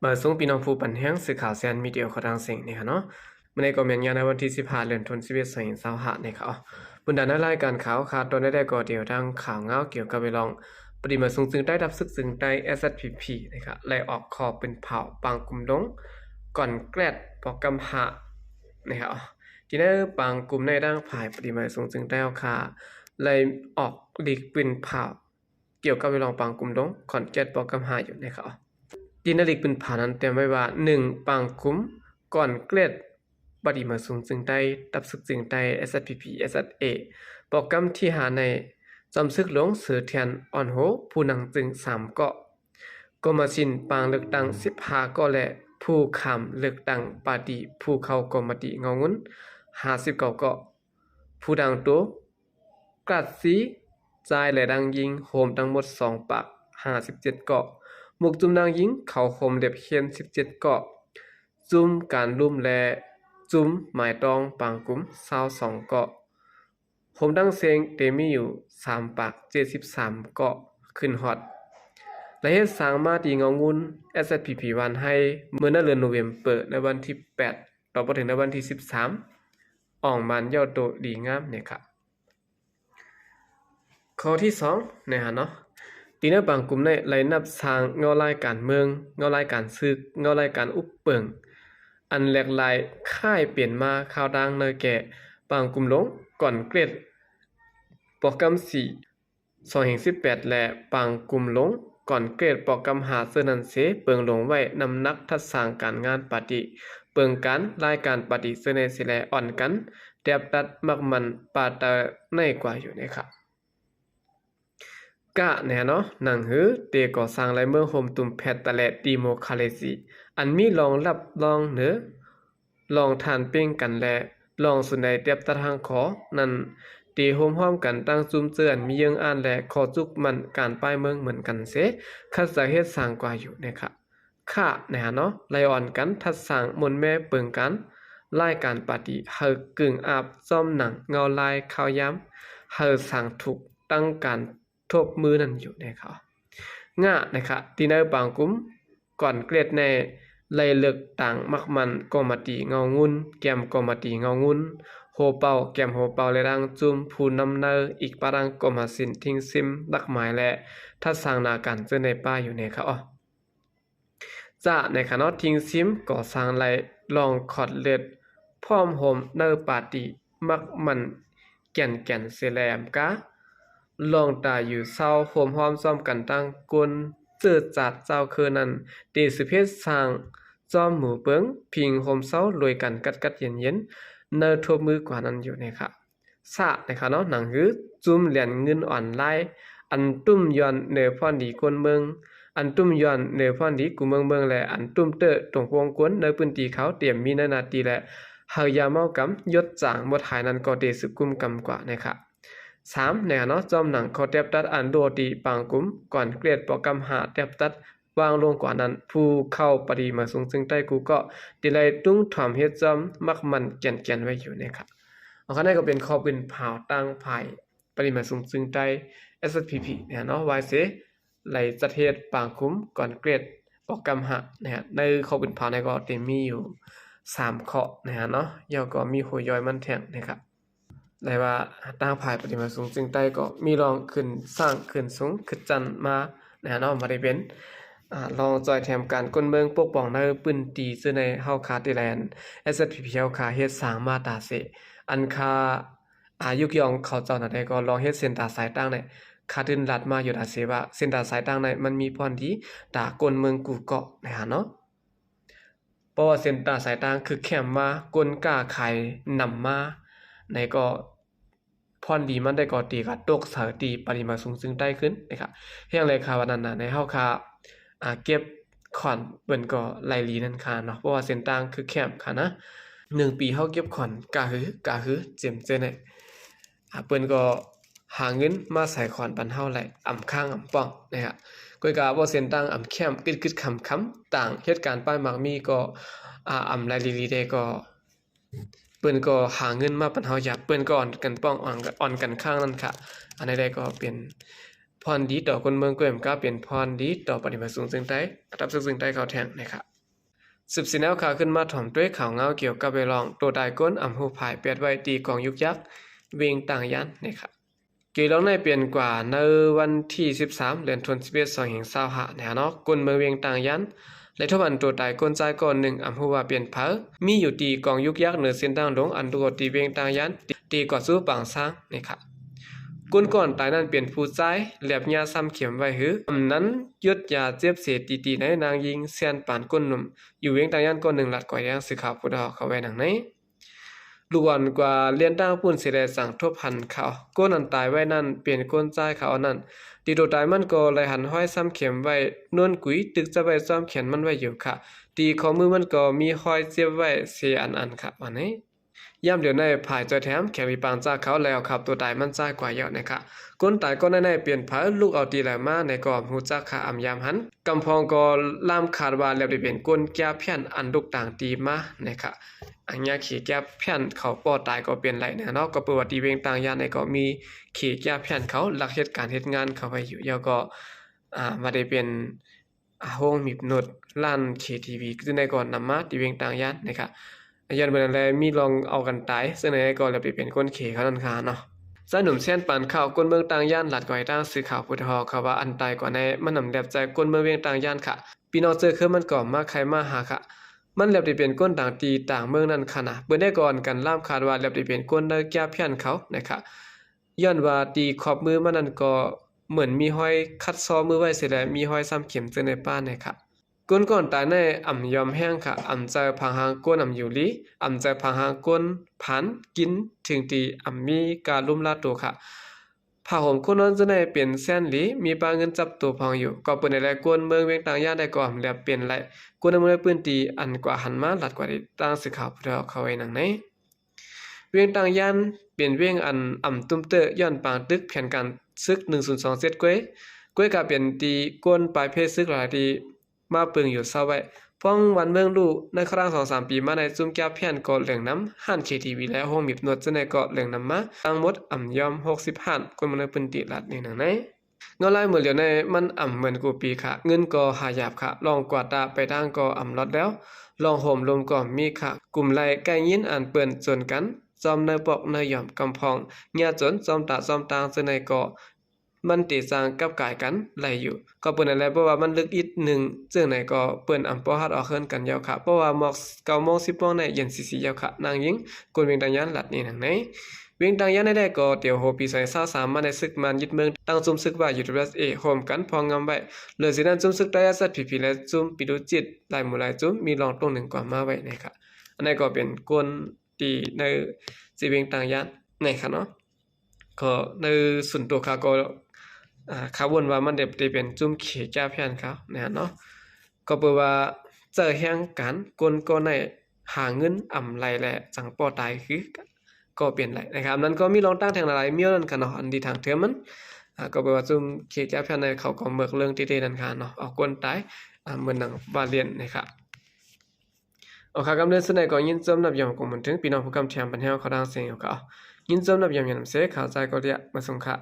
มาส่งพี่น้องผู้ปันแห้งสื่อข่าวแซนมีเดียเขาทางเสียงนี่ค่ะเนาะเมื่อในก็เมียนงานในวันที่15เดือนธันวาคม2025นี่ค่ะบนด้านรายการข่าวขาดตอนได้ก็เดียวทางข่าวเงาเกี่ยวกับเวลองปฏิมาส่งซึ่งได้รับซึกซึ่งได้ SSPP นะครับไล่ออกคอเป็นเผาปางกลุ่มลงก่อนแกลดปอกกำหะนะครับที่ได้ปางกลุ่มในด้านภายปฏิมาส่งซึ่งได้เอาค่าไล่ออกหลีกปืนเผาเกี่ยวกับเวลองปางกลุ่มลงก่อนแกลดปอกกำหะอยู่นะครับดินาลิกเป็นผ่านั้นเตรียมไว้ว่า1ปังคุ้มก่อนเกล็ดบดีมาสูงจึงได้ตับซึกจึงได้ SSPP SSA โปรแกรมที่หาในจำซึกหลงสือเทียนอ่อนโหผู้นังจึง3เกาะกมาชินปางเลือกตั้ง15เกาะและผู้คำเลือกตั้งปาดีผู้เข้ากรมติเงางุ้น59เกาะผู้ดังโตกลัดสีใจและดังยิงโหมทั้งหมด2ปาก57เกาะมุกจุ่มนางยิงเขาคมเด็บเขียน17เกาะจุ่มการลุ่มและจุ่มหมายตองปางกุม22เกาะผมดังเสียงเตมีอยู่3ปาก73เกาะขึ้นฮอดและเฮ็ดสร้างมาตีเงางุน SSPP วันให้เมื่อเดือนโนเวมเบอร์ในวันที่8ต่อไปถึงในวันที่13ออกมันยอดโตดีงามเนี่ยครับข้อที่2นะฮะเนาะตีนบางกลุ่มในไล่นับสร้างเงาลายการเมืองเงาลายการซึกเงาลายการอุปเปิงอันแหลกหลายค่ายเปลี่ยนมาข่าวดังเนยแก่บางกลุ่มลงก่อนเกรดโปรแกรม4 2018และบางกลุ่มลงก่อนเกรดโปรแกรมหาเสื้อนันเสเปิงลงไว้นำนักทัดสร้างการงานปฏิเปิงการรายการปฏิเสื้อในสิแลอ่อนกันแดบตัดมักมันปาตาในกว่าอยู่นะครับกะแน่เนาะหนังหือเตก่อสร้างลายเมืองโฮมตุมแพทตะและดีโมคาเลซีอันมีรองรับรองเหนือลองทานเป้งกันและลองสุนัยเตียบตะทางขอนั่นตีโฮมห้อมกันตั้งซุมเจือนมียังอ่านและขอจุกมันการป้ายเมืองเหมือนกันเสคัดสาเหตุสร้างกว่าอยู่นะครับค่ะนะฮะเนาะไลออนกันทัดสร้างมนแม่เปิงกันรายการปฏิเฮอกึ่งอาบซ่อมหนังเงาลายข้าวย้ำเฮอสั่งถูกตั้งการทบมือนั่นอยู่นะครับง่านะครับที่ในบางกลุ่มก่อนเกรดในไล่เลือกต่างมักมันกอมติเงางุนแกมกอมติเงางุนโฮเป่าแกมโฮเป่าและดังจุมผู้นำเนออีกปารังกอมสินทิ้งซิมดักหมายและทัดสร้างนาการเจอในป้าอยู่ในครับจะในขณะทิ้งซิมก่อสร้างไล่ลองขอดเลือดพร้อมโฮมเนอปาติมักมันแก่นเซแลมกะลองตาอยู่เศร้าโฮมห้อมซ่อมกันตั้งกุนเจือจัดเจ้าคือนั้นตีสุเพศสร้างจอมหมูเปิงพิงโฮมเศร้ารวยกันกัดเย็นเนอทบมือกว่านั้นอยู่นะครับสะนะครับเนาะหนังหือจุ่มเหรียญเงินอ่อนไล่อันตุ้มย้อนเหนือพรดีคนเมืองอันตุ้มย้อนเหนือพรดีกูเมืองและอันตุ้มเตอตรงวงกวนเนอพื้นที่เขาเตรียมมีนาทีและเฮายาเมากำยศจางบ่ถ่ายนั้นก็เดสุกุมกำกว่านะครับ3เนี่ยเนาะจอมหนังเขาเต็บตัดอันโดดีปางกุมก่อนเกลียดโปรแกรมหาเต็บตัดวางลงกว่านั้นผู้เข้าปฏิมาสูงซึ่งใต้กูก็ดิไลตุ้งถ่อมเฮ็ดจอมมักมันแก่นไว้อยู่นะครับเอาคันนี้ก็เป็นข้อเป็นผ่าตั้งภายปฏิมาสูงซึ่งใต้ SSPP เนี่ยเนาะไว้เสไหลจัดเฮ็ดปางกุมก่อนเกลียดโปรแกรมหานะฮะในข้อเป็นผ่าในก็เต็มมีอยู่3ข้อนะฮะเนาะย่อก็มีหัวย่อยมันแท่งนะครับได้ว่าตั้งภายปฏิมาสูงจึงใต้ก็มีรองขึ้นสร้างขึ้นสูงขึ้นจันมานะฮะเนาะมาได้เป็นลองจอยแถมการก้นเมืองปกป้องในปืนตีซึ่งในเฮาคาติแลนด์ SSPP เฮาคาเฮ็ดสร้างมาตาเสอันคายุกยองเขาเจ้าน่ะได้ก็ลองเฮ็ดเส้นตาสายตั้งในคาดินลัดมาอยู่ดาเสว่าเส้นตาสายตั้งในมันมีพรดีตาก้นเมืองกูเกาะนะฮะเนาะเพราะว่าเส้นตาสายตั้งคือแคมมาก้นกล้าไข่นำมาในก็พรดีมันได้ก่อตีกับตกสาตีปริมาณสูงซึ่งได้ขึ้นนะครับเฮียงเลยค่ะวันนั้นน่ะในเฮาคาเก็บขอนเปิ้นก็ไล่ลีนั่นค่ะเนาะเพราะว่าเส้นต่างคือแคมค่ะนะ1ปีเฮาเก็บขอนกะหือเจ็มเจเนี่ยเปิ้นก็หาเงินมาใส่ขอนปันเฮาไหลอ่ำข้างอ่ำป้องนะครับก้อยกะว่าเส้นต่างอ่ำแคมกึดๆคำต่างเหตุการณ์ป้ายมักมีก็อ่ำไล่ลีได้ก็เปิ้นก็หาเงินมาปันเฮาอยากเปิ้นก็อ่อนกันป้องอ่อนกันข้างนั่นค่ะอันใดๆก็เป็นพรดีต่อคนเมืองก็เอ็มก็เป็นพรดีต่อปฏิบัติสูงซึ่งใต้ระดับซึ่งใต้เขาแทงนะครับ สืบสินแนวข่าวขึ้นมาถ่อมด้วยข่าวเงาเกี่ยวกับไปลองตัวตายก้นอำหูผายเปียดไว้ตีกองยุกยักษ์เวงต่างยันนะครับเกี่ยวในเปลี่ยนกว่าในวันที่13เดือนธันวาคม2025เนี่ยเนาะกลเมืองเวียงต่างยันและทุกวันตัวตายก้นใจก่อนหนึ่งอำหูว่าเปลี่ยนเผอมีอยู่ตีกองยุกยักษ์เหนือเส้นทางหลวงอันดูตีเวียงต่างยันตีก่อสู้ปางสร้างนะครับกุนก่อนตายนั้นเปลี่ยนผู้ใจแหลบยาซ้ำเข็มไว้หือนั้นยุดยาเจ็บเสียตีในนางยิงเซียนปานก้นหนุ่มอยู่เวียงต่างยันก้อนหนึ่งหลัดก่อยย่างสื่อข่าวผู้ดอกเขาไว้หนังไหนล้วนกว่าเลียนตั้งปุ่นเสียแดสั่งทบพันเขาก้นอันตายไว้นั่นเปลี่ยนก้นใจเขานั้นตีโดตายมันก็เลยหันห้อยซ้ำเข็มไว้นวลกุยตึกจะไปซ้อมเขียนมันไว้อยู่ค่ะตีข้อมือมันก็มีห้อยเจ็บไว้เสียอันค่ะวันนี้ย่ำเดี๋ยวในภายจอยแถมแขมีปางจ้าเขาแล้วครับตัวตายมันจ้ากว่าเยอะนะคะก้นตายก็ในเปลี่ยนผาลูกเอาตีแหลมาในกอมหูจักขาอำยามหันกำพองก็ล่ามขาดว่าแล้วได้เป็นก้นแก้เพี้ยนอันลูกต่างตีมานะคะอันยาขี่แก้เพี้ยนเขาป้อตายก็เป็นไรเนี่ยเนาะก็ประวัติเวงต่างยานในก็มีขี่แก้เพี้ยนเขาหลักเหตุการณ์เหตุงานเขาไปอยู่แล้วก็มาได้เป็นห้องมีบนุดลั่นเคทีวีคือในก่อนนำมาตีเวงต่างยานนะคะยันเป็นอะไรมีลองเอากันตายซึ่งในก่อนแล้วไปเป็นก้นเขเขานั่นค่ะเนาะสายหนุ่มเส้นปานข่าวก้นเมืองต่างย่านหลัดก่อยตั้งสื่อข่าวพุทธอเขาว่าอันตายกว่าในมันนำแลบใจก้นเมืองเวียงต่างย่านค่ะพี่น้องเจอคือมันก่อมาใครมาหาค่ะมันแลบได้เป็นก้นต่างตีต่างเมืองนั่นค่ะนะเบิ่ได้ก่อนกันล่ามคาดว่าแลบได้เป็นก้นได้แก้เพี้ยนเขานะคะย้อนว่าตีขอบมือมันนั่นก็เหมือนมีห้อยคัดซอมือไว้เสียแล้วมีห้อยซ้ำเข็มเจอในป้านนะคะก้นก่อนตายในอ่ำยอมแห้งค่ะอ่ำใจพังหางก้นอ่ำอยู่ลีอ่ำใจพังหางก้นผันกินถึงตีอ่ำมีการลุ่มลาตัวค่ะผ้าห่มคนนั้นจะได้เปลี่ยนแสนหลีมีปลาเงินจับตัวพองอยู่ก็เปิดในแลกวนเมืองเวียงต่างย่านได้ก่อนแล้วเปลี่ยนไหลกวนเมืองปืนตีอันกว่าหันมาหลัดกว่าที่ตั้งสื่อข่าวเพื่อเข้าไว้หนังไหนเวียงต่างย่านเปลี่ยนเวียงอันอ่ำตุ้มเตอย้อนปางตึกแผนการซึก1027ก้วยก็เปลี่ยนตีก้นปลายเพศซึกหลายทีมาเปิงอยู่เศร้าไว้ป้องวันเมืองลู่ในครั้ง 2-3 ปีมาในจุ่มแก้วเพี้ยนเกาะเหลืองน้ำห้าน KTV และห้องมีบนวดจะในเกาะเหลืองน้ำมาตั้งหมดอ่ำยอม60ห้านคนมันเป็นติลัดนี่หนังไหนเงาลายเหมือนเหลียวในมันอ่ำเหมือนกูปีค่ะเงินก็หายาบค่ะลองกวาดตาไปทางก็อ่ำลอดแล้วลองห่มลมก็มีค่ะกลุ่มไล่ใกล้ยินอ่านเปิ่นจนกันจอมในปอกในหย่อมกำพองเงียจนจอมตาจอมตางจะในเกาะมันตีจางกับกายกันไหลอยู่ก็เปิ้นอะไรเพราะว่ามันลึกอีกหนึ่งซึ่งไหนก็เปิ้นอำปอฮัดออกเฮิรนกันยาวค่ะเพราะว่าหมอก9โมง10โมงในเย็นสิยาวค่ะนางหญิงกวนเวียงตังยันหลัดนี่หนังไหนเวียงตังยันได้ก็เตียวโฮปี2023มาในศึกมันยึดเมืองตั้งจุ่มศึกว่าอยู่ที่รัสโฮมกันพองงำไว้เหลือสินั้นจุ่มศึกได้สัตว์ผีและจุ่มปิดุจิตหลายหมู่หลายจุ่มมีรองตรงหนึ่งกว่ามาไว้นะครับอันนี้ก็เป็นกวนตีในสิเวียงตังยันในค่ะเนาะก็ในส่วนตัวค่ะก็เขาวนว่ามันเด็บได้เป็นจุ่มเขจ้าเพียนเขานะเนาะก็เปิดว่าเจอแห่งการกลก็ในหาเงินอ่ำไรแหละจังปอตายคือก็เปลี่ยนไรนะครับนั้นก็มีรองตั้งแทงอะไรมีนั่นค่ะเนาะอันดีทางเทอมันก็เปิดว่าจุ่มเขจ้าเพียนในเขาก็เมือกเรื่องที่เตนั่นค่ะเนาะเอากลตายเหมือนหนังบาเลียนนะครับเอาค่ะกำเนิดสนัยก็ยินจมนับยามของมันถึงพี่น้องผู้กำเทียมปัญหาเขาดังเสียงเขายินจมนับยามยามเสข่าวใจก็เรียกมาส่งค่ะ